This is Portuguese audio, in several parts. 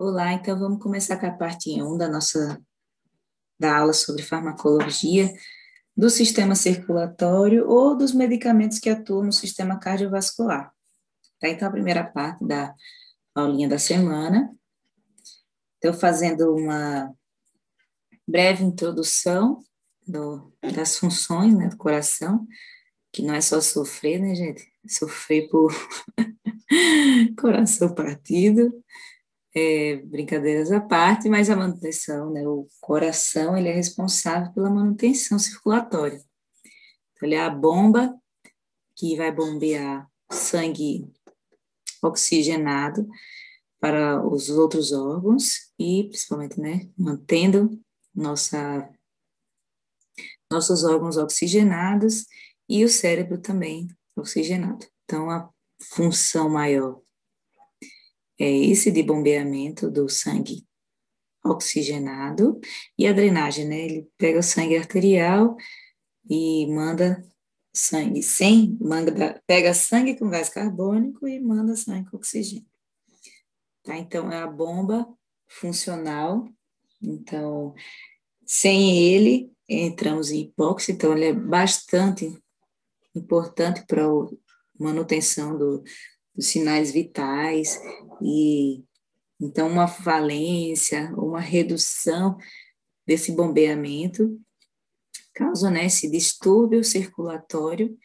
Olá, então vamos começar com a parte 1 da aula sobre farmacologia do sistema circulatório ou dos medicamentos que atuam no sistema cardiovascular. Tá? Então, a primeira parte da aulinha da semana, estou fazendo uma breve introdução das funções, né, do coração, que não é só sofrer, né, gente? Sofrer por coração partido. Brincadeiras à parte, mas a manutenção, né, o coração, ele é responsável pela manutenção circulatória. Então, ele é a bomba que vai bombear sangue oxigenado para os outros órgãos e, principalmente, né, mantendo nossos órgãos oxigenados e o cérebro também oxigenado. Então, a função maior é esse de bombeamento do sangue oxigenado e a drenagem, né? Ele pega o sangue arterial e manda sangue pega sangue com gás carbônico e manda sangue com oxigênio. Tá? Então, é a bomba funcional. Então, sem ele, entramos em hipóxia. Então, ele é bastante importante para a manutenção dos sinais vitais e então, uma falência, uma redução desse bombeamento causa, né, esse distúrbio circulatório,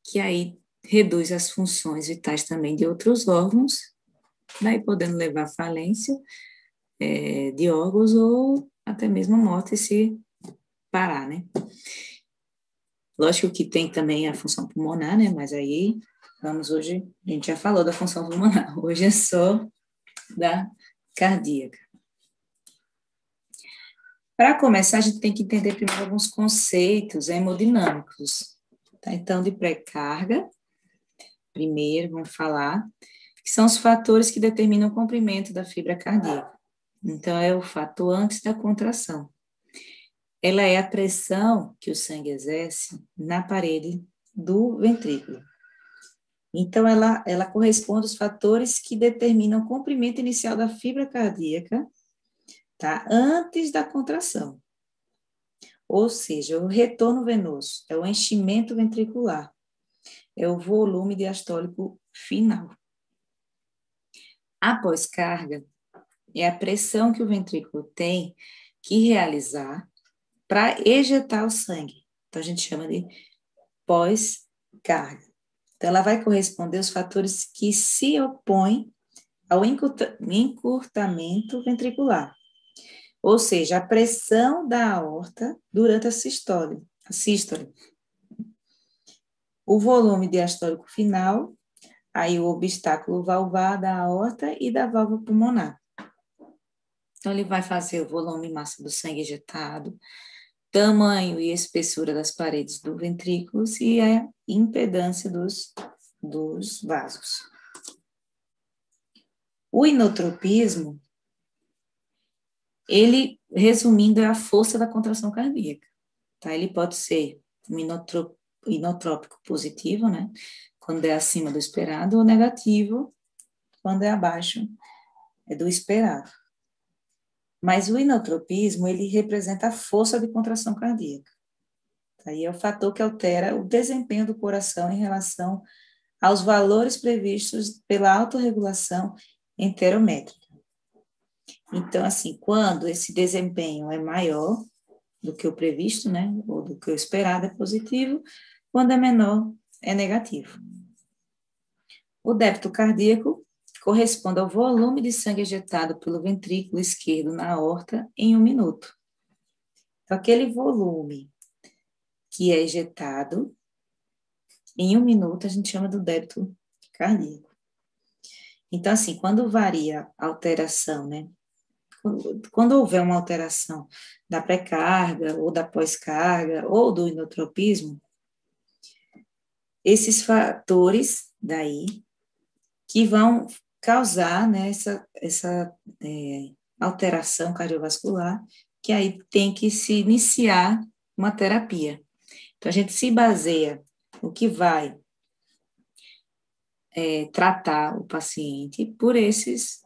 que aí reduz as funções vitais também de outros órgãos, daí podendo levar à falência de órgãos ou até mesmo a morte se parar, né? Lógico que tem também a função pulmonar, né, mas aí hoje, a gente já falou da função pulmonar, hoje é só da cardíaca. Para começar, a gente tem que entender primeiro alguns conceitos hemodinâmicos. Tá? Então, de pré-carga, primeiro, vamos falar, que são os fatores que determinam o comprimento da fibra cardíaca. Então, é o fato antes da contração. Ela é a pressão que o sangue exerce na parede do ventrículo. Então, ela corresponde aos fatores que determinam o comprimento inicial da fibra cardíaca, tá? Antes da contração. Ou seja, o retorno venoso é o enchimento ventricular, é o volume diastólico final. A pós-carga é a pressão que o ventrículo tem que realizar para ejetar o sangue. Então, a gente chama de pós-carga. Então, ela vai corresponder aos fatores que se opõem ao encurtamento ventricular. Ou seja, a pressão da aorta durante a sístole. O volume diastólico final, aí o obstáculo valvar da aorta e da válvula pulmonar. Então, ele vai fazer o volume e massa do sangue ejetado, tamanho e espessura das paredes do ventrículo e a impedância dos vasos. O inotropismo, ele, resumindo, é a força da contração cardíaca. Tá? Ele pode ser um inotrópico positivo, né? Quando é acima do esperado, ou negativo, quando é abaixo do esperado. Mas o inotropismo, ele representa a força de contração cardíaca. Aí é o fator que altera o desempenho do coração em relação aos valores previstos pela autorregulação enterométrica. Então, assim, quando esse desempenho é maior do que o previsto, né, ou do que o esperado, é positivo, quando é menor, é negativo. O débito cardíaco corresponde ao volume de sangue ejetado pelo ventrículo esquerdo na aorta em 1 minuto. Então, aquele volume que é ejetado em 1 minuto, a gente chama do débito cardíaco. Então, assim, quando varia a alteração, né? Quando houver uma alteração da pré-carga, ou da pós-carga, ou do inotropismo, esses fatores daí que vão causar, né, essa alteração cardiovascular, que aí tem que se iniciar uma terapia. Então, a gente se baseia no que vai tratar o paciente por esses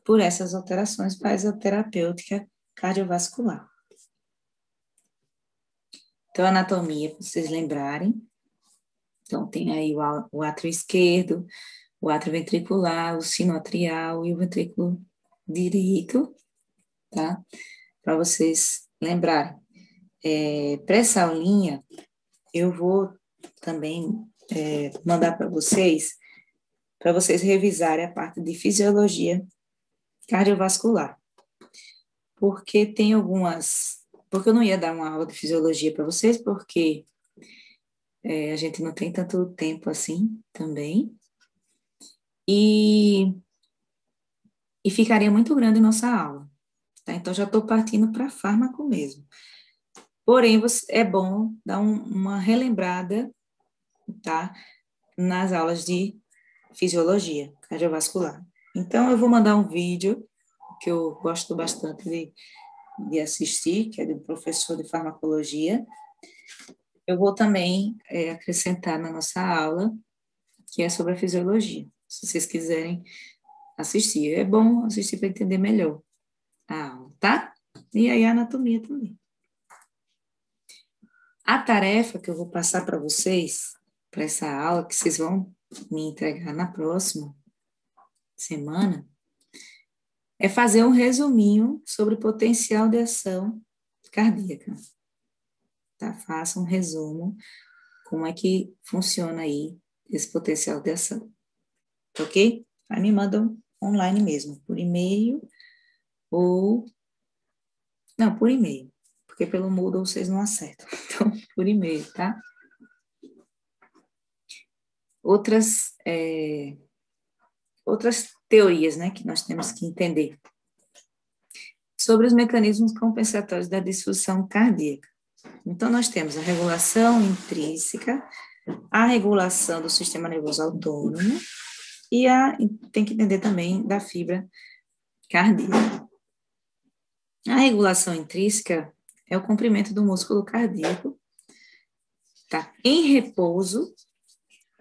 por essas alterações vasoterapêutica cardiovascular. Então, anatomia, para vocês lembrarem. Então, tem aí o átrio esquerdo, o átrio ventricular, o sino atrial e o ventrículo direito, tá? Para vocês lembrarem. Para essa aulinha, eu vou também mandar para vocês revisarem a parte de fisiologia cardiovascular. Porque tem porque eu não ia dar uma aula de fisiologia para vocês, porque a gente não tem tanto tempo assim também. E ficaria muito grande nossa aula, tá? Então, já estou partindo para fármaco mesmo. Porém, é bom dar uma relembrada, tá? Nas aulas de fisiologia cardiovascular. Então, eu vou mandar um vídeo que eu gosto bastante de assistir, que é do professor de farmacologia. Eu vou também acrescentar na nossa aula, que é sobre a fisiologia, se vocês quiserem assistir. É bom assistir para entender melhor a aula, tá? E aí a anatomia também. A tarefa que eu vou passar para vocês, para essa aula, que vocês vão me entregar na próxima semana, é fazer um resuminho sobre o potencial de ação cardíaca. Tá? Faça um resumo, como é que funciona aí esse potencial de ação. Ok? Aí me mandam online mesmo, por e-mail ou... Não, por e-mail, porque pelo Moodle vocês não acertam. Então, por e-mail, tá? Outras teorias, né, que nós temos que entender sobre os mecanismos compensatórios da disfunção cardíaca. Então, nós temos a regulação intrínseca, a regulação do sistema nervoso autônomo e tem que entender também da fibra cardíaca. A regulação intrínseca é o comprimento do músculo cardíaco, tá? Em repouso,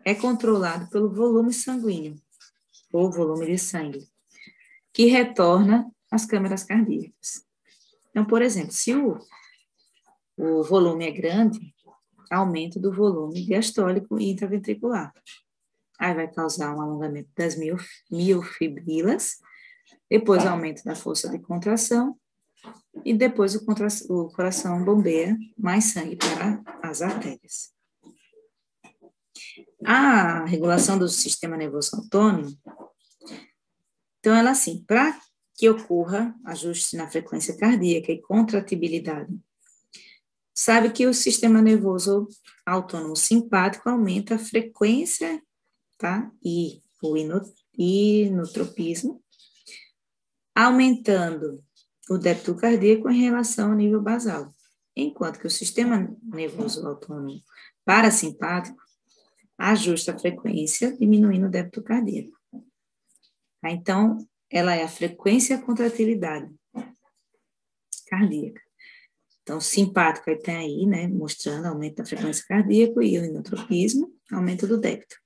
é controlado pelo volume sanguíneo, ou volume de sangue, que retorna às câmaras cardíacas. Então, por exemplo, se o volume é grande, aumento do volume diastólico e intraventricular. Aí vai causar um alongamento das miofibrilas, depois aumento da força de contração, e depois o coração bombeia mais sangue para as artérias. A regulação do sistema nervoso autônomo, então ela assim, para que ocorra ajuste na frequência cardíaca e contratibilidade, sabe que o sistema nervoso autônomo simpático aumenta a frequência, tá? E o inotropismo, aumentando o débito cardíaco em relação ao nível basal, enquanto que o sistema nervoso autônomo parasimpático ajusta a frequência, diminuindo o débito cardíaco. Tá? Então, ela é a frequência e a contratilidade cardíaca. Então, simpático tem aí, né, mostrando aumento da frequência cardíaca e o inotropismo, aumento do débito.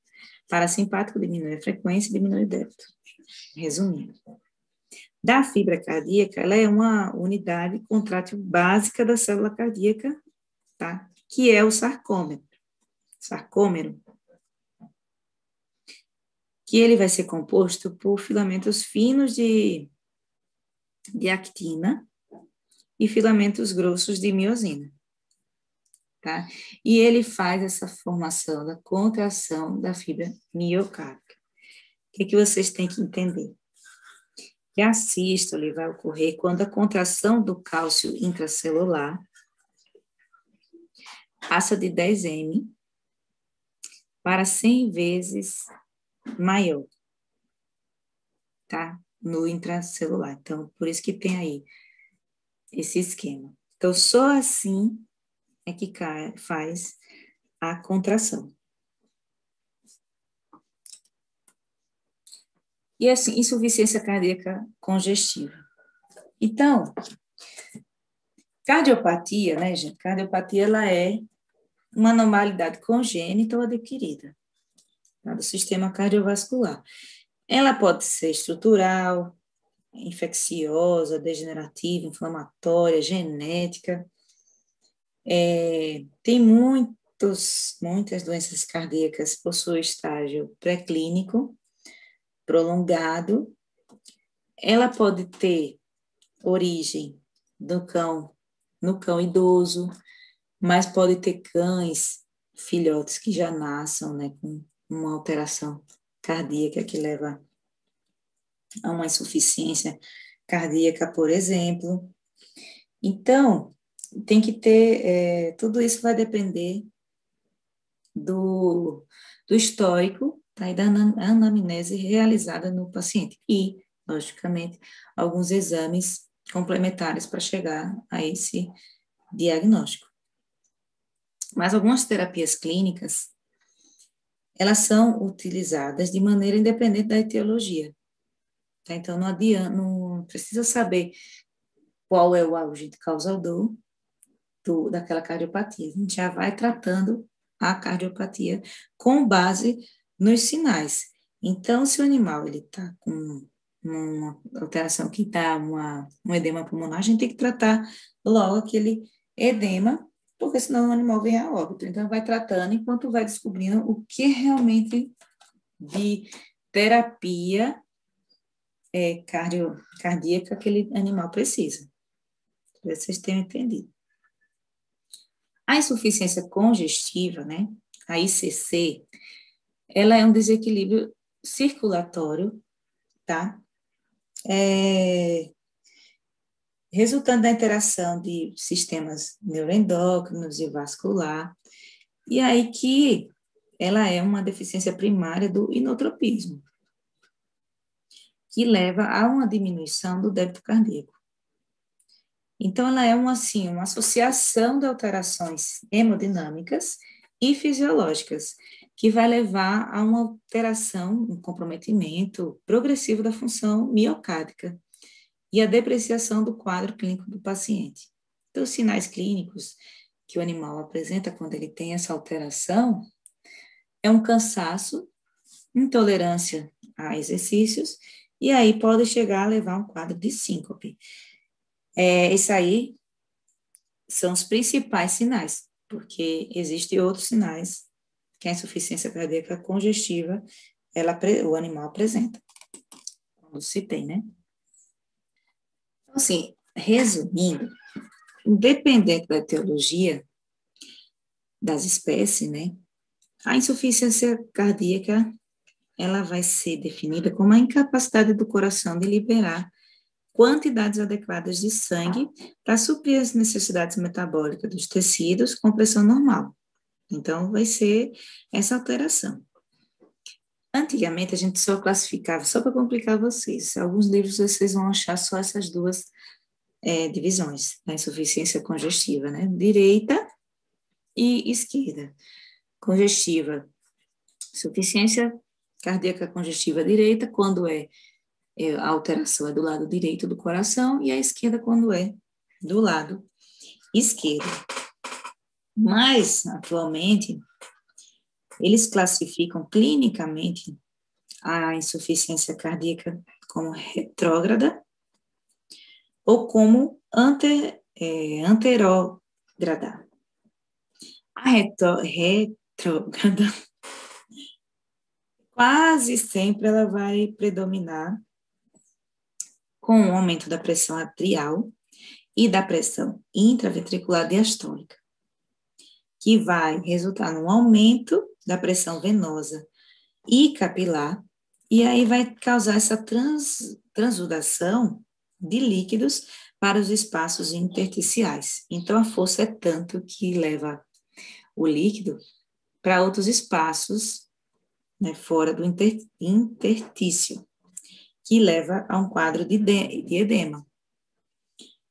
Parasimpático diminui a frequência e diminui o débito. Resumindo. Da fibra cardíaca, ela é uma unidade contrátil básica da célula cardíaca, tá? Que é o sarcômero. Sarcômero. Que ele vai ser composto por filamentos finos de actina e filamentos grossos de miosina, tá? E ele faz essa formação da contração da fibra miocárdica. O que vocês têm que entender? Que a sístole vai ocorrer quando a contração do cálcio intracelular passa de 10M para 100 vezes maior, tá? No intracelular. Então, por isso que tem aí esse esquema. Então, só assim é que faz a contração. E assim, insuficiência cardíaca congestiva. Então, cardiopatia, né, gente? Cardiopatia, ela é uma anormalidade congênita ou adquirida, tá, do sistema cardiovascular. Ela pode ser estrutural, infecciosa, degenerativa, inflamatória, genética. Tem muitas doenças cardíacas possuem estágio pré-clínico prolongado. Ela pode ter origem no cão idoso, mas pode ter cães, filhotes que já nasçam, né, com uma alteração cardíaca que leva a uma insuficiência cardíaca, por exemplo. Então, tem que ter, tudo isso vai depender do histórico, tá, e da anamnese realizada no paciente. E, logicamente, alguns exames complementares para chegar a esse diagnóstico. Mas algumas terapias clínicas, elas são utilizadas de maneira independente da etiologia. Tá? Então, não adianta, não precisa saber qual é o agente causador daquela cardiopatia. A gente já vai tratando a cardiopatia com base nos sinais. Então, se o animal está com uma alteração que está um edema pulmonar, a gente tem que tratar logo aquele edema, porque senão o animal vem a óbito. Então, vai tratando enquanto vai descobrindo o que realmente de terapia cardíaca aquele animal precisa. Para vocês tenham entendido. A insuficiência congestiva, né, a ICC, ela é um desequilíbrio circulatório, tá? Resultante da interação de sistemas neuroendócrinos e vascular, e aí que ela é uma deficiência primária do inotropismo, que leva a uma diminuição do débito cardíaco. Então, ela é uma associação de alterações hemodinâmicas e fisiológicas, que vai levar a uma alteração, um comprometimento progressivo da função miocárdica e a depreciação do quadro clínico do paciente. Então, os sinais clínicos que o animal apresenta quando ele tem essa alteração é um cansaço, intolerância a exercícios, e aí pode chegar a levar a um quadro de síncope. Isso aí são os principais sinais, porque existem outros sinais que a insuficiência cardíaca congestiva, o animal apresenta, como citei, né? Então, assim, resumindo, independente da etiologia das espécies, né, a insuficiência cardíaca, ela vai ser definida como a incapacidade do coração de liberar quantidades adequadas de sangue para suprir as necessidades metabólicas dos tecidos com pressão normal. Então, vai ser essa alteração. Antigamente, a gente só classificava, só para complicar vocês, alguns livros vocês vão achar só essas duas divisões, da insuficiência congestiva, né? Direita e esquerda. Congestiva, insuficiência cardíaca congestiva direita, quando a alteração é do lado direito do coração, e a esquerda quando é do lado esquerdo. Mas, atualmente, eles classificam clinicamente a insuficiência cardíaca como retrógrada ou como anterógrada. A retrógrada, quase sempre ela vai predominar com o aumento da pressão arterial e da pressão intraventricular diastólica, que vai resultar num aumento da pressão venosa e capilar, e aí vai causar essa transsudação de líquidos para os espaços intersticiais. Então, a força é tanto que leva o líquido para outros espaços, né, fora do interstício, que leva a um quadro de edema.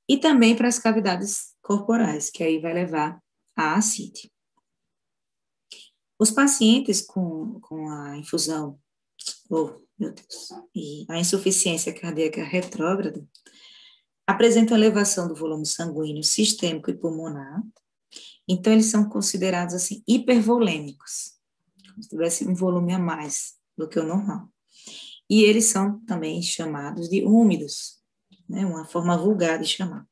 E também para as cavidades corporais, que aí vai levar a ascite. Os pacientes com a infusão, e a insuficiência cardíaca retrógrada, apresentam elevação do volume sanguíneo sistêmico e pulmonar, então eles são considerados assim hipervolêmicos, como se tivesse um volume a mais do que o normal. E eles são também chamados de úmidos, né? Uma forma vulgar de chamar.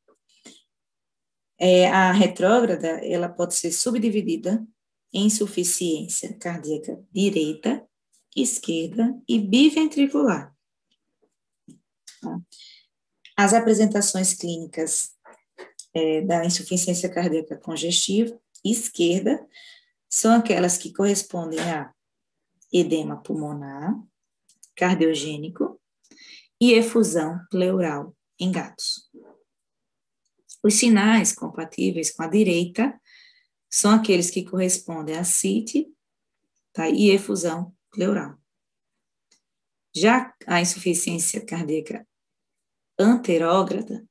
A retrógrada, ela pode ser subdividida em insuficiência cardíaca direita, esquerda e biventricular. Tá? As apresentações clínicas da insuficiência cardíaca congestiva esquerda são aquelas que correspondem a edema pulmonar, cardiogênico e efusão pleural em gatos. Os sinais compatíveis com a direita são aqueles que correspondem a ascite, tá, e efusão pleural. Já a insuficiência cardíaca anterógrada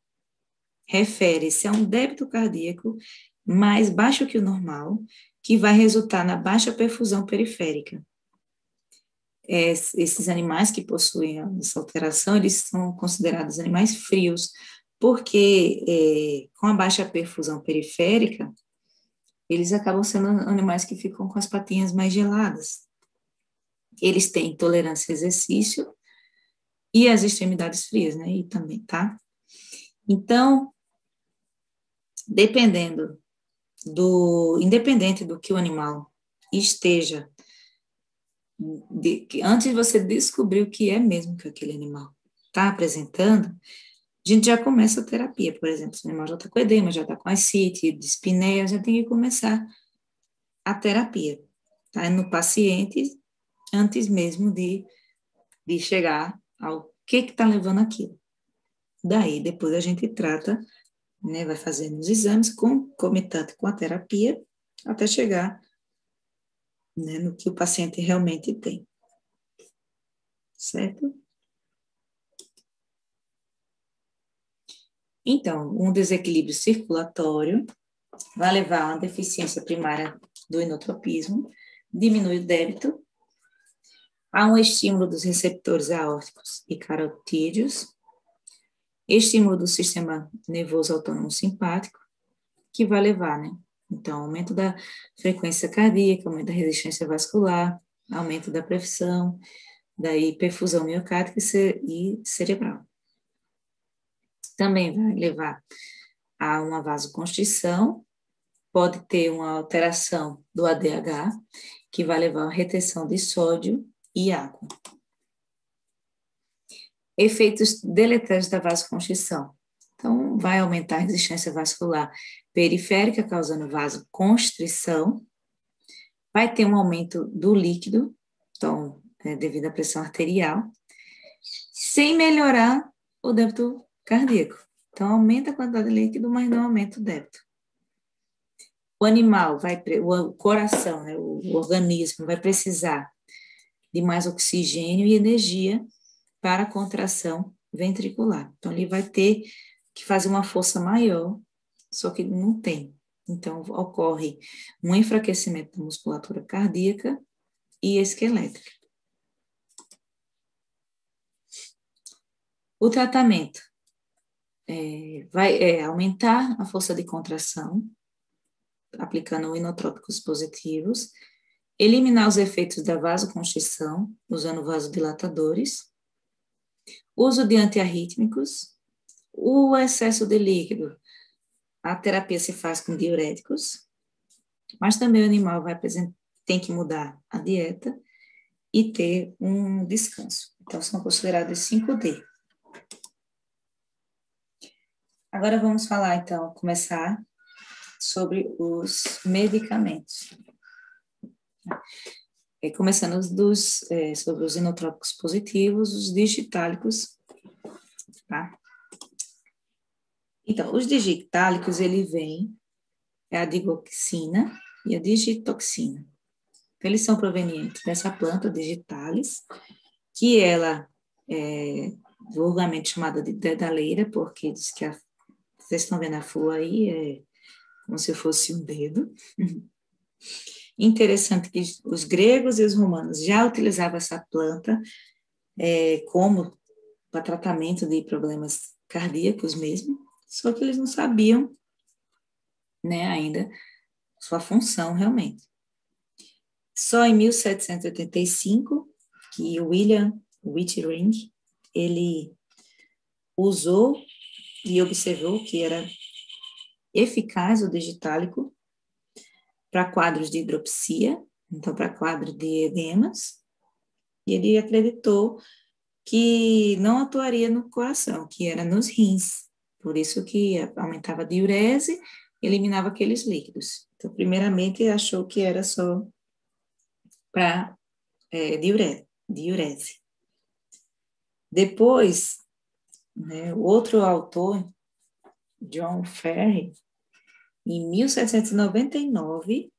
refere-se a um débito cardíaco mais baixo que o normal, que vai resultar na baixa perfusão periférica. Esses animais que possuem essa alteração, eles são considerados animais frios, porque com a baixa perfusão periférica, eles acabam sendo animais que ficam com as patinhas mais geladas. Eles têm intolerância ao exercício e as extremidades frias, né? E também, tá? Então, independente do que o animal esteja, antes de você descobrir o que é mesmo que aquele animal está apresentando, a gente já começa a terapia. Por exemplo, se o animal já está com edema, já está com ascite, dispneia, já tem que começar a terapia, tá? No paciente, antes mesmo de chegar ao que está levando aquilo. Daí, depois a gente trata, né, vai fazendo os exames concomitante com a terapia, até chegar, né, no que o paciente realmente tem. Certo? Então, um desequilíbrio circulatório vai levar a uma deficiência primária do inotropismo, diminui o débito, há um estímulo dos receptores aórticos e carotídeos, estímulo do sistema nervoso autônomo simpático, que vai levar, né? Então, aumento da frequência cardíaca, aumento da resistência vascular, aumento da pressão, daí perfusão miocárdica e cerebral. Também vai levar a uma vasoconstrição, pode ter uma alteração do ADH, que vai levar a retenção de sódio e água. Efeitos deletérios da vasoconstrição. Então, vai aumentar a resistência vascular periférica, causando vasoconstrição. Vai ter um aumento do líquido, então, devido à pressão arterial, sem melhorar o débito cardíaco. Então, aumenta a quantidade de líquido, mas não aumenta o débito. O animal, o coração, né, o organismo vai precisar de mais oxigênio e energia para a contração ventricular. Então, ele vai ter que fazer uma força maior, só que não tem. Então, ocorre um enfraquecimento da musculatura cardíaca e esquelética. O tratamento vai aumentar a força de contração, aplicando inotrópicos positivos, eliminar os efeitos da vasoconstrição, usando vasodilatadores, uso de antiarrítmicos, o excesso de líquido, a terapia se faz com diuréticos, mas também o animal tem que mudar a dieta e ter um descanso. Então, são considerados 5D. Agora vamos falar, então, começar sobre os medicamentos. Começando sobre os inotrópicos positivos, os digitálicos, tá? Então, os digitálicos, ele vem, a digoxina e a digitoxina. Então, eles são provenientes dessa planta digitalis, que ela é vulgarmente chamada de dedaleira, porque diz que vocês estão vendo a flor aí, é como se fosse um dedo. Interessante que os gregos e os romanos já utilizavam essa planta como para tratamento de problemas cardíacos mesmo, só que eles não sabiam, né, ainda sua função realmente. Só em 1785 que William Wittering, ele usou e observou que era eficaz o digitálico para quadros de hidropsia, então para quadro de edemas, e ele acreditou que não atuaria no coração, que era nos rins, por isso que aumentava a diurese, eliminava aqueles líquidos. Então, primeiramente, achou que era só para diurese. Depois, né, o outro autor, John Ferry, em 1799,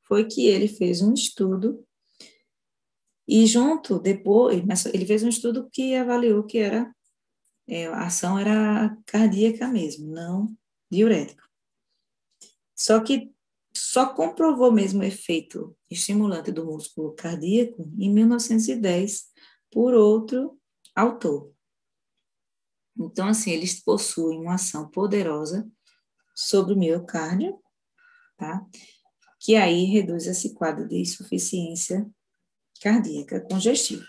foi que ele fez um estudo e depois, ele fez um estudo que avaliou que a ação era cardíaca mesmo, não diurética. Só que só comprovou mesmo o efeito estimulante do músculo cardíaco em 1910 por outro autor. Então, assim, eles possuem uma ação poderosa sobre o miocárdio, tá? Que aí reduz esse quadro de insuficiência cardíaca congestiva.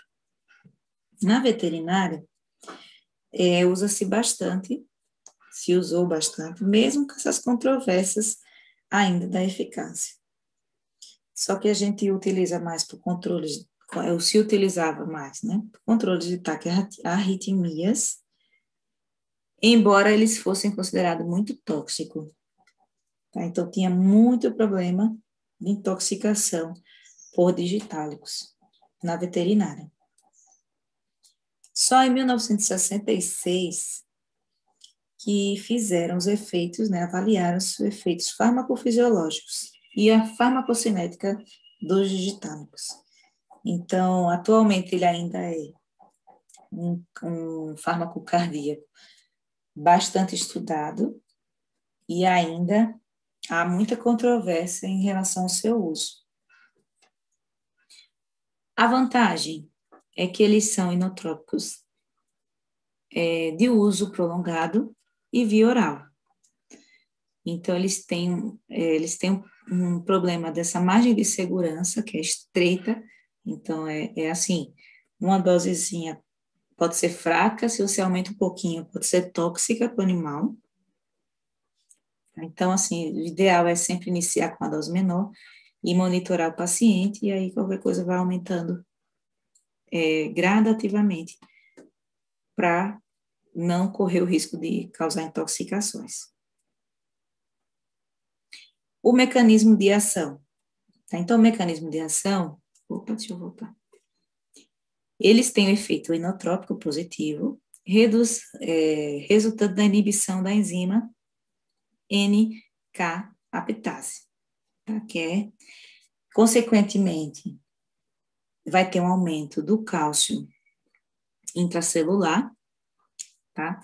Na veterinária, usa-se bastante, se usou bastante, mesmo com essas controvérsias ainda da eficácia. Só que a gente utiliza mais para controle, se utilizava mais, né? Para controle de taquiarritmias, embora eles fossem considerados muito tóxicos. Tá? Então, tinha muito problema de intoxicação por digitálicos na veterinária. Só em 1966 que fizeram os efeitos, né, avaliaram os efeitos farmacofisiológicos e a farmacocinética dos digitálicos. Então, atualmente ele ainda é um fármaco cardíaco bastante estudado e ainda há muita controvérsia em relação ao seu uso. A vantagem é que eles são inotrópicos de uso prolongado e via oral. Então, eles têm um problema dessa margem de segurança, que é estreita. Então, assim, uma dosezinha pode ser fraca, se você aumenta um pouquinho, pode ser tóxica para o animal. Então, assim, o ideal é sempre iniciar com uma dose menor e monitorar o paciente, e aí qualquer coisa vai aumentando gradativamente para não correr o risco de causar intoxicações. O mecanismo de ação. Tá? Então, o mecanismo de ação... deixa eu voltar. Eles têm o efeito inotrópico positivo, resultando da inibição da enzima NK-aptase, tá? Que consequentemente, vai ter um aumento do cálcio intracelular, tá?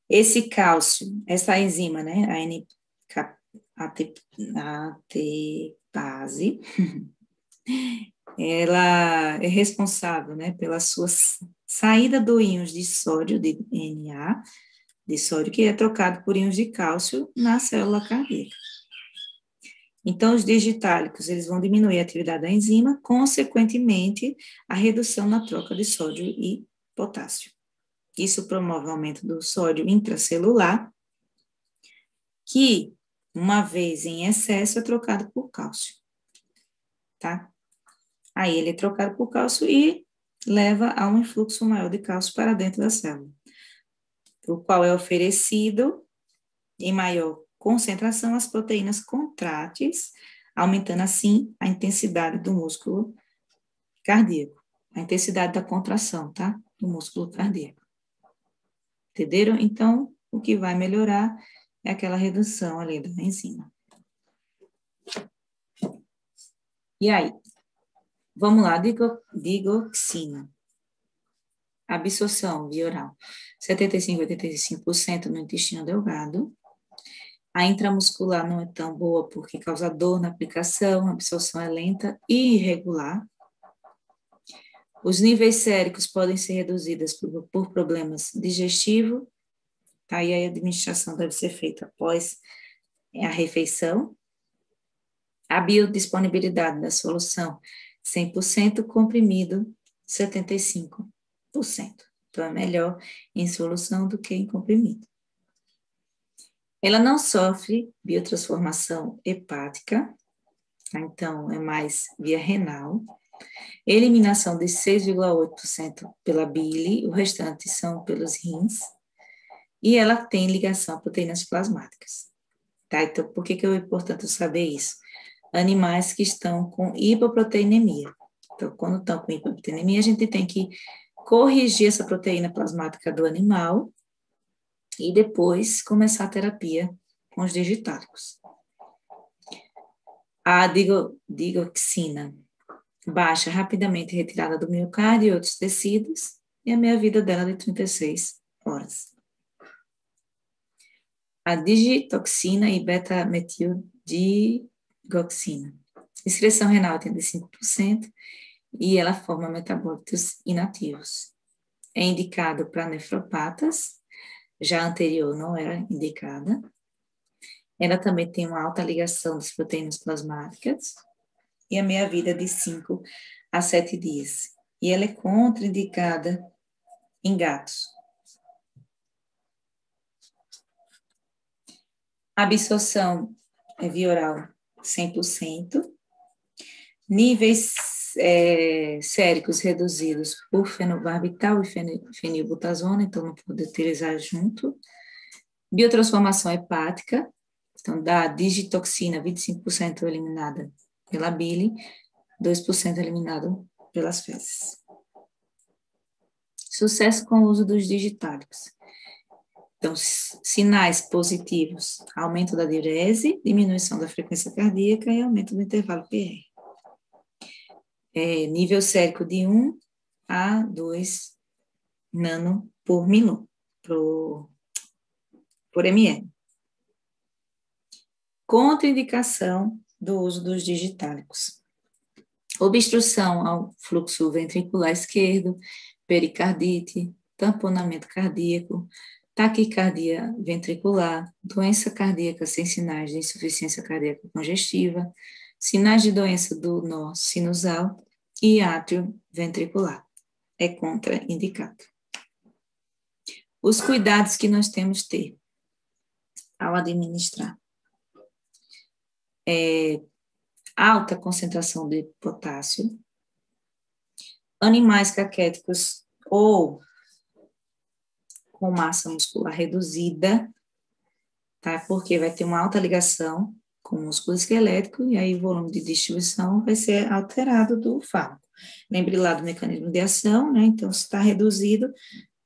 Esse cálcio, essa enzima, né, a NK-aptase, ela é responsável, né, pela sua saída do íons de sódio, de Na, de sódio, que é trocado por íons de cálcio na célula cardíaca. Então, os digitálicos, eles vão diminuir a atividade da enzima, consequentemente, a redução na troca de sódio e potássio. Isso promove o aumento do sódio intracelular, que, uma vez em excesso, é trocado por cálcio, tá? Aí ele é trocado por cálcio e leva a um influxo maior de cálcio para dentro da célula, o qual é oferecido em maior concentração às proteínas contráteis, aumentando assim a intensidade do músculo cardíaco, a intensidade da contração, tá? Do músculo cardíaco. Entenderam? Então, o que vai melhorar é aquela redução ali da enzima. E aí? Vamos lá, digoxina. Absorção via oral, 75% a 85% no intestino delgado. A intramuscular não é tão boa porque causa dor na aplicação, a absorção é lenta e irregular. Os níveis séricos podem ser reduzidos por problemas digestivos, tá? E aí a administração deve ser feita após a refeição. A biodisponibilidade da solução, 100%, comprimido, 75%. Então, é melhor em solução do que em comprimido. Ela não sofre biotransformação hepática, tá? Então, é mais via renal. Eliminação de 6,8% pela bile, o restante são pelos rins. E ela tem ligação a proteínas plasmáticas. Tá? Então, por que é importante saber isso? Animais que estão com hipoproteinemia. Então, quando estão com hipoproteinemia, a gente tem que corrigir essa proteína plasmática do animal e depois começar a terapia com os digitálicos. A digoxina baixa rapidamente retirada do miocárdio e outros tecidos e a meia-vida dela de 36 horas. A digitoxina e beta-metildigoxina. Excreção renal tem de 5% e ela forma metabólitos inativos. É indicado para nefropatas, já anterior não era indicada. Ela também tem uma alta ligação das proteínas plasmáticas e a meia-vida de 5 a 7 dias. E ela é contraindicada em gatos. A absorção é via oral 100%. Níveis séricos reduzidos por fenobarbital e fenilbutazona, então não pode utilizar junto. Biotransformação hepática, então da digitoxina, 25% eliminada pela bile, 2% eliminado pelas fezes. Sucesso com o uso dos digitálicos. Então, sinais positivos, aumento da diurese, diminuição da frequência cardíaca e aumento do intervalo PR. Nível sérico de 1 a 2 nano por ml. Contraindicação do uso dos digitálicos. Obstrução ao fluxo ventricular esquerdo, pericardite, tamponamento cardíaco, taquicardia ventricular, doença cardíaca sem sinais de insuficiência cardíaca congestiva, sinais de doença do nó sinusal e átrio ventricular. É contraindicado. Os cuidados que nós temos que ter ao administrar. Alta concentração de potássio, animais caquéticos ou com massa muscular reduzida, tá? Porque vai ter uma alta ligação com o músculo esquelético e aí o volume de distribuição vai ser alterado do fármaco. Lembre lá do mecanismo de ação, né? Então, se está reduzido,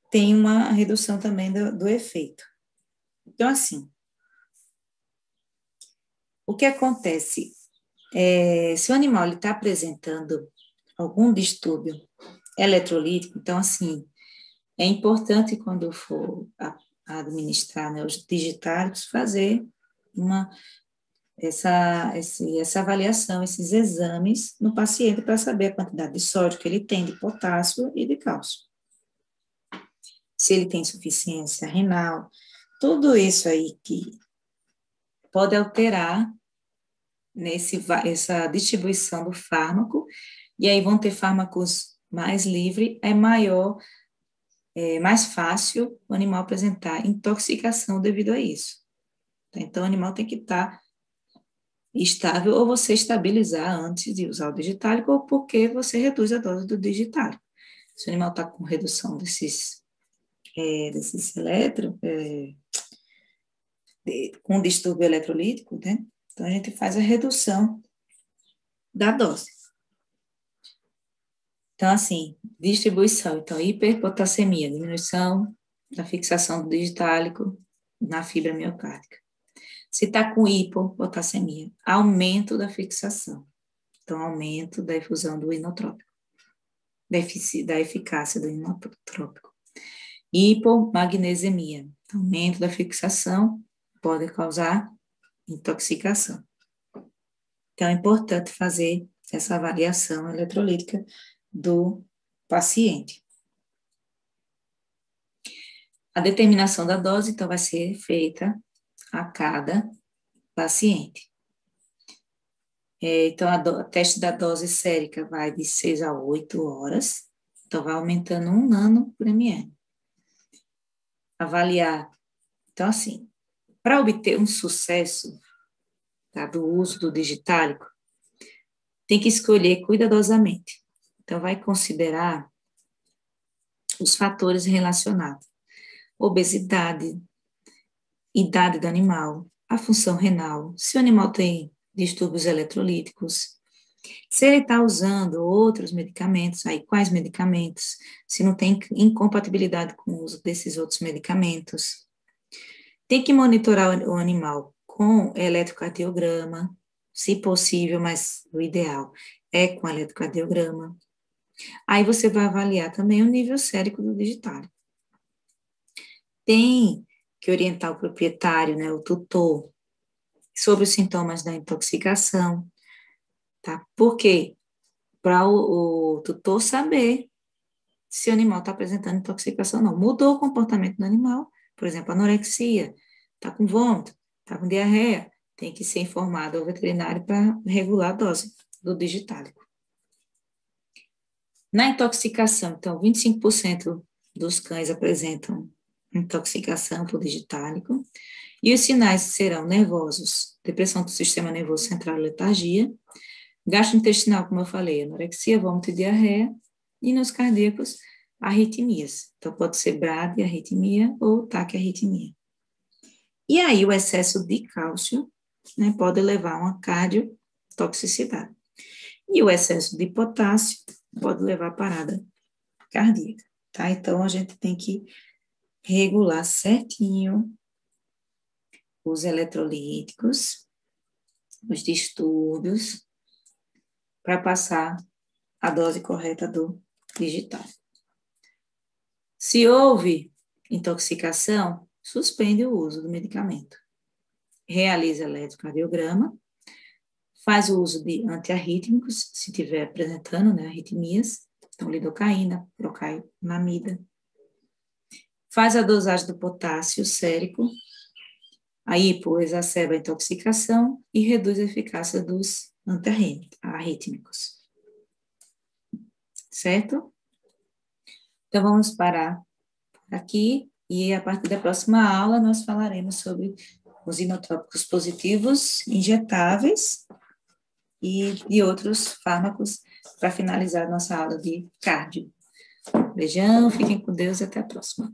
tem uma redução também do efeito. Então, assim, o que acontece? Se o animal está apresentando algum distúrbio eletrolítico, então, assim, é importante quando for administrar, né, os digitálicos, fazer essa avaliação, esses exames no paciente para saber a quantidade de sódio que ele tem, de potássio e de cálcio. Se ele tem insuficiência renal, tudo isso aí que pode alterar essa distribuição do fármaco, e aí vão ter fármacos mais livres, mais fácil o animal apresentar intoxicação devido a isso. Então, o animal tem que estar estável ou você estabilizar antes de usar o digitálico ou porque você reduz a dose do digitálico. Se o animal está com redução desses com distúrbio eletrolítico, né? Então, a gente faz a redução da dose. Então, assim, distribuição. Então, hiperpotassemia, diminuição da fixação do digitálico na fibra miocárdica. Se está com hipopotassemia, aumento da fixação. Então, aumento da efusão do inotrópico, da eficácia do inotrópico. Hipomagnesemia, aumento da fixação, pode causar intoxicação. Então, é importante fazer essa avaliação eletrolítica do paciente. A determinação da dose, então, vai ser feita a cada paciente. Então, o teste da dose sérica vai de 6 a 8 horas, Então, vai aumentando 1 nano por ml. Avaliar. Então, assim, para obter um sucesso, tá, do uso do digitálico, tem que escolher cuidadosamente. Então, vai considerar os fatores relacionados: obesidade, idade do animal, a função renal, se o animal tem distúrbios eletrolíticos, se ele está usando outros medicamentos, aí quais medicamentos, se não tem incompatibilidade com o uso desses outros medicamentos. Tem que monitorar o animal com eletrocardiograma, se possível, mas o ideal é com eletrocardiograma. Aí você vai avaliar também o nível sérico do digitário. Tem que orientar o proprietário, né, o tutor, sobre os sintomas da intoxicação, tá? Por quê? Para o tutor saber se o animal está apresentando intoxicação ou não. Mudou o comportamento do animal, por exemplo, anorexia, está com vômito, está com diarreia, tem que ser informado ao veterinário para regular a dose do digitálico. Na intoxicação, então, 25% dos cães apresentam intoxicação por digitálico, e os sinais serão nervosos, depressão do sistema nervoso central e letargia, gastrointestinal, como eu falei, anorexia, vômito e diarreia, e nos cardíacos, arritmias. Então, pode ser bradiarritmia ou taquiarritmia. E aí, o excesso de cálcio, né, pode levar a uma cardiotoxicidade. E o excesso de potássio pode levar a parada cardíaca, tá? Então, a gente tem que regular certinho os eletrolíticos, os distúrbios, para passar a dose correta do digital. Se houve intoxicação, suspende o uso do medicamento. Realiza eletrocardiograma, faz o uso de antiarrítmicos, se estiver apresentando, né, arritmias, então lidocaína, procailamida. Faz a dosagem do potássio sérico, a hipo exacerba a intoxicação e reduz a eficácia dos antiarrítmicos. Certo? Então, vamos parar aqui e a partir da próxima aula nós falaremos sobre os inotrópicos positivos injetáveis e de outros fármacos para finalizar nossa aula de cardio. Beijão, fiquem com Deus e até a próxima.